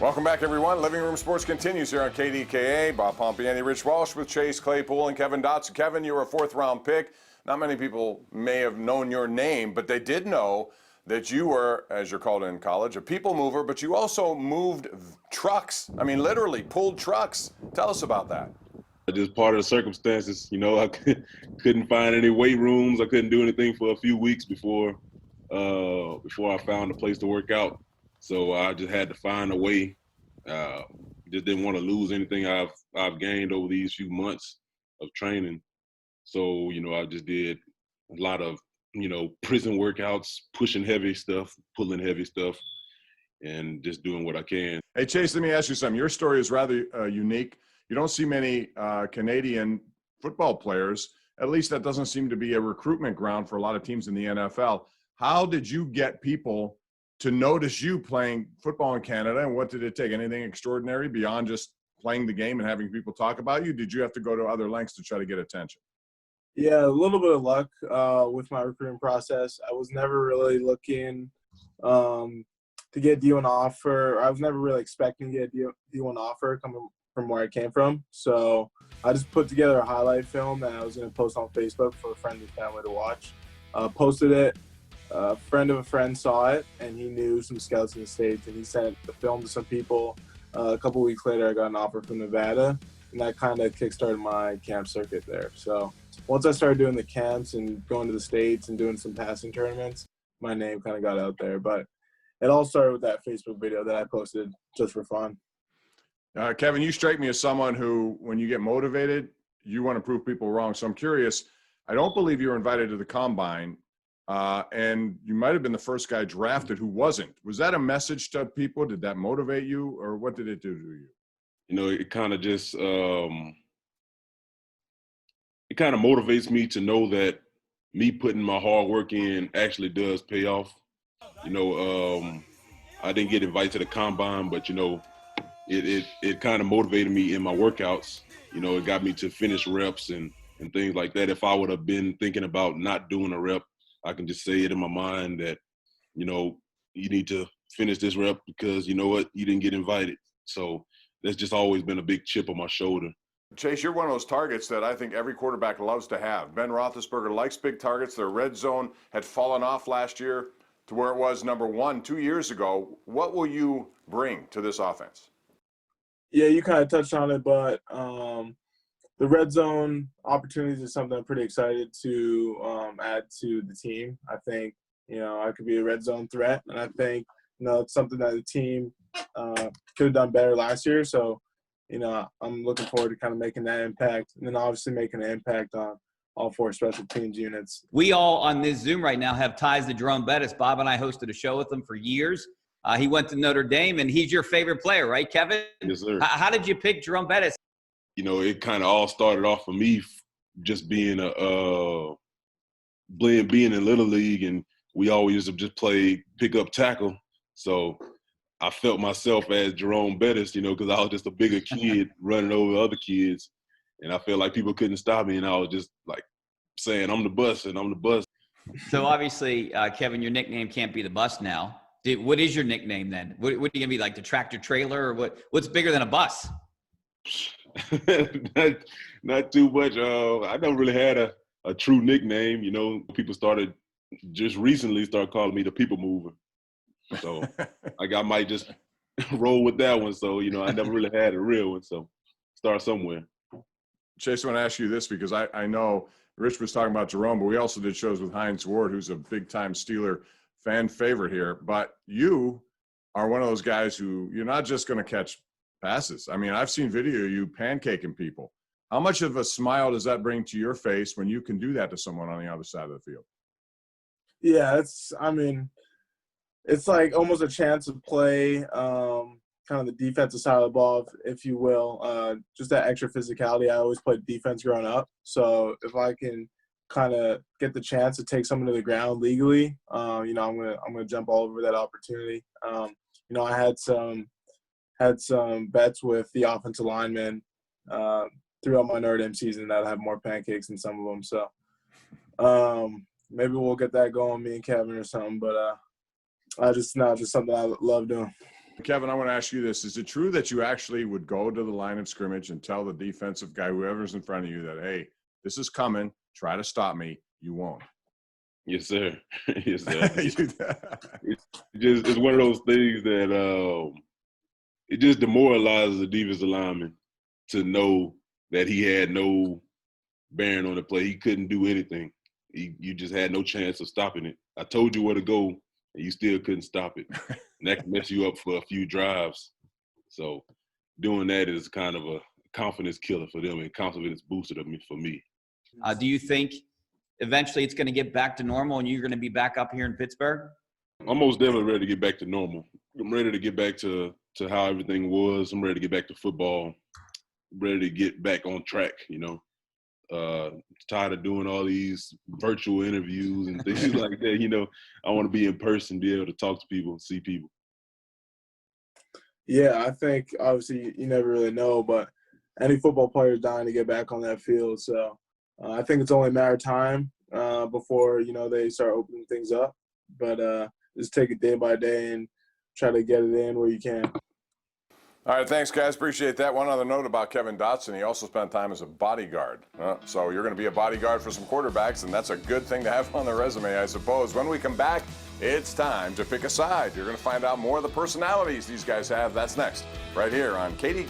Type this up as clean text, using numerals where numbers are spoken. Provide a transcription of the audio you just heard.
Welcome back, everyone. Living Room Sports continues here on KDKA. Bob Pompeani, Rich Walsh with Chase Claypool and Kevin Dotson. Kevin, you were a fourth-round pick. Not many people may have known your name, but they did know that you were, as you're called in college, a people mover, but you also moved trucks. I mean, literally pulled trucks. Tell us about that. Just part of the circumstances. I couldn't find any weight rooms. I couldn't do anything for a few weeks before I found a place to work out. So I just had to find a way. Just didn't want to lose anything I've gained over these few months of training. So, I just did a lot of, prison workouts, pushing heavy stuff, pulling heavy stuff, and just doing what I can. Hey, Chase, let me ask you something. Your story is rather unique. You don't see many Canadian football players. At least that doesn't seem to be a recruitment ground for a lot of teams in the NFL. How did you get people to notice you playing football in Canada, and what did it take? Anything extraordinary beyond just playing the game and having people talk about you? Did you have to go to other lengths to try to get attention? Yeah, a little bit of luck with my recruiting process. I was never really looking to get D1 offer. I was never really expecting to get a D1 offer coming from where I came from. So I just put together a highlight film that I was going to post on Facebook for friends and family to watch. Posted it. A friend of a friend saw it, and he knew some scouts in the States, and he sent the film to some people. A couple weeks later, I got an offer from Nevada, and that kind of kickstarted my camp circuit there. So once I started doing the camps and going to the States and doing some passing tournaments, my name kind of got out there. But it all started with that Facebook video that I posted just for fun. Kevin, you strike me as someone who, when you get motivated, you want to prove people wrong. So I'm curious, I don't believe you were invited to the Combine. And you might have been the first guy drafted who wasn't. Was that a message to people? Did that motivate you, or what did it do to you? It kind of just it kind of motivates me to know that me putting my hard work in actually does pay off. I didn't get invited to the Combine, but it kind of motivated me in my workouts. It got me to finish reps and things like that. If I would have been thinking about not doing a rep, I can just say it in my mind that, you need to finish this rep because you know what, you didn't get invited. So that's just always been a big chip on my shoulder. Chase, you're one of those targets that I think every quarterback loves to have. Ben Roethlisberger likes big targets. Their red zone had fallen off last year to where it was number 1 2 years ago. What will you bring to this offense? Yeah, you kind of touched on it, but the red zone opportunities is something I'm pretty excited to add to the team. I think, I could be a red zone threat, and I think, it's something that the team could have done better last year. So, I'm looking forward to kind of making that impact, and then obviously making an impact on all 4 special teams units. We all on this Zoom right now have ties to Jerome Bettis. Bob and I hosted a show with him for years. He went to Notre Dame, and he's your favorite player, right, Kevin? Yes, sir. How did you pick Jerome Bettis? It kind of all started off for me just being being in Little League, and we always used to just play pick-up tackle. So I felt myself as Jerome Bettis, because I was just a bigger kid running over other kids, and I felt like people couldn't stop me, and I was just like saying, I'm the bus, and I'm the bus. So obviously, Kevin, your nickname can't be the bus now. What is your nickname then? What are you going to be, like the tractor trailer, or what's bigger than a bus? not too much. I never really had a true nickname. People just recently started calling me the people mover. So I might just roll with that one. So, I never really had a real one. So start somewhere. Chase, I want to ask you this because I know Rich was talking about Jerome, but we also did shows with Heinz Ward, who's a big-time Steeler fan favorite here. But you are one of those guys who you're not just going to catch passes. I mean, I've seen video of you pancaking people. How much of a smile does that bring to your face when you can do that to someone on the other side of the field? Yeah, it's like almost a chance to play kind of the defensive side of the ball, if you will. Just that extra physicality. I always played defense growing up. So if I can kind of get the chance to take someone to the ground legally, I'm gonna jump all over that opportunity. I had some bets with the offensive linemen throughout my Notre Dame season that have more pancakes than some of them. So maybe we'll get that going, me and Kevin or something. But just something I love doing. Kevin, I want to ask you this. Is it true that you actually would go to the line of scrimmage and tell the defensive guy, whoever's in front of you, that, hey, this is coming, try to stop me, you won't? Yes, sir. Yes, sir. It's one of those things that it just demoralizes the defensive lineman to know that he had no bearing on the play. He couldn't do anything. You just had no chance of stopping it. I told you where to go, and you still couldn't stop it. And that can mess you up for a few drives. So doing that is kind of a confidence killer for them and confidence booster for me. Do you think eventually it's going to get back to normal and you're going to be back up here in Pittsburgh? I'm most definitely ready to get back to normal. I'm ready to get back to how everything was. I'm ready to get back to football. I'm ready to get back on track, tired of doing all these virtual interviews and things like that. I want to be in person, be able to talk to people, see people. Yeah, I think obviously you never really know, but any football player is dying to get back on that field. So I think it's only a matter of time before, they start opening things up. But just take it day by day and try to get it in where you can. All right, thanks, guys. Appreciate that. One other note about Kevin Dotson. He also spent time as a bodyguard. So you're going to be a bodyguard for some quarterbacks, and that's a good thing to have on the resume, I suppose. When we come back, it's time to pick a side. You're going to find out more of the personalities these guys have. That's next, right here on KDKA.